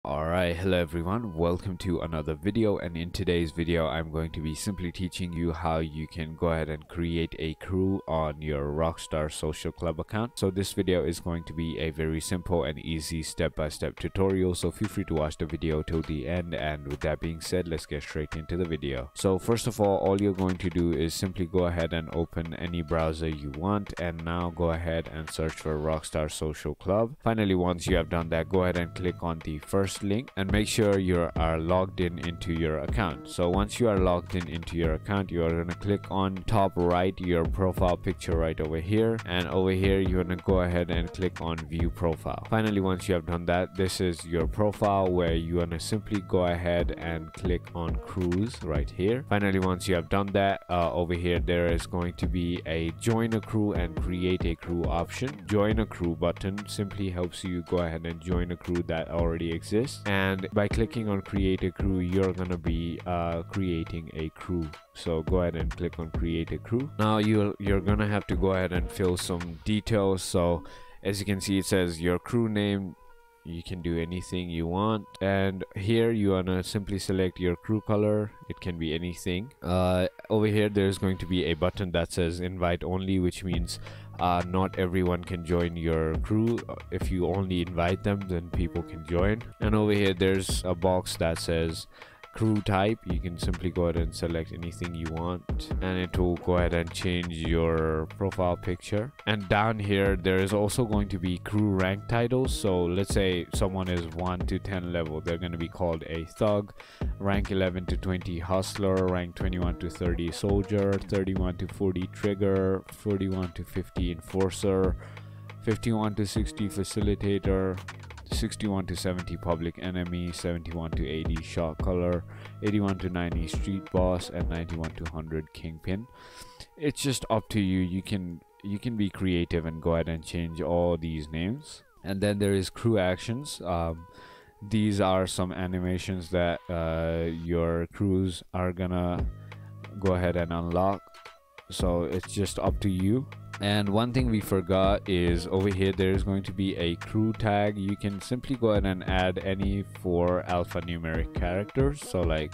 Alright, hello everyone, welcome to another video, and in today's video I'm going to be simply teaching you how you can go ahead and create a crew on your Rockstar social club account. So this video is going to be a very simple and easy step-by-step tutorial, so feel free to watch the video till the end. And with that being said, let's get straight into the video. So first of all you're going to do is simply go ahead and open any browser you want, and now go ahead and search for Rockstar social club. Finally, once you have done that, go ahead and click on the first link and make sure you are logged in into your account. So once you are logged in into your account, you are going to click on top right, your profile picture right over here, and over here you're going to go ahead and click on view profile. Finally, once you have done that, this is your profile where you want to simply go ahead and click on crews right here. Finally, once you have done that, over here there is going to be a join a crew and create a crew option. Join a crew button simply helps you go ahead and join a crew that already exists, and by clicking on create a crew you're gonna be creating a crew. So go ahead and click on create a crew. Now you're gonna have to go ahead and fill some details. So as you can see, it says your crew name. You can do anything you want, and here you wanna simply select your crew color. It can be anything. Over here there's going to be a button that says invite only, which means not everyone can join your crew. If you only invite them, then people can join. And over here there's a box that says crew type. You can simply go ahead and select anything you want, and it will go ahead and change your profile picture. And down here there is also going to be crew rank titles. So let's say someone is 1 to 10 level, they're going to be called a thug, rank 11 to 20 hustler, rank 21 to 30 soldier, 31 to 40 trigger, 41 to 50 enforcer, 51 to 60 facilitator, 61 to 70 public enemy, 71 to 80 shot caller, 81 to 90 street boss, and 91 to 100 kingpin. It's just up to you. You can be creative and go ahead and change all these names. And then there is crew actions. These are some animations that your crews are gonna go ahead and unlock, so it's just up to you. And one thing we forgot is over here there is going to be a crew tag. You can simply go ahead and add any 4 alphanumeric characters, so like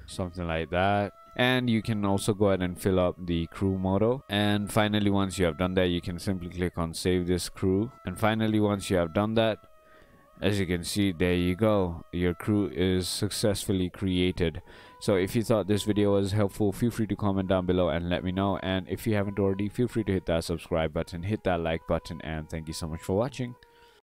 something like that. And you can also go ahead and fill up the crew motto. And finally, once you have done that, you can simply click on save this crew. And finally, once you have done that, as you can see, there you go, your crew is successfully created. So if you thought this video was helpful, feel free to comment down below and let me know. And if you haven't already, feel free to hit that subscribe button, hit that like button, and thank you so much for watching.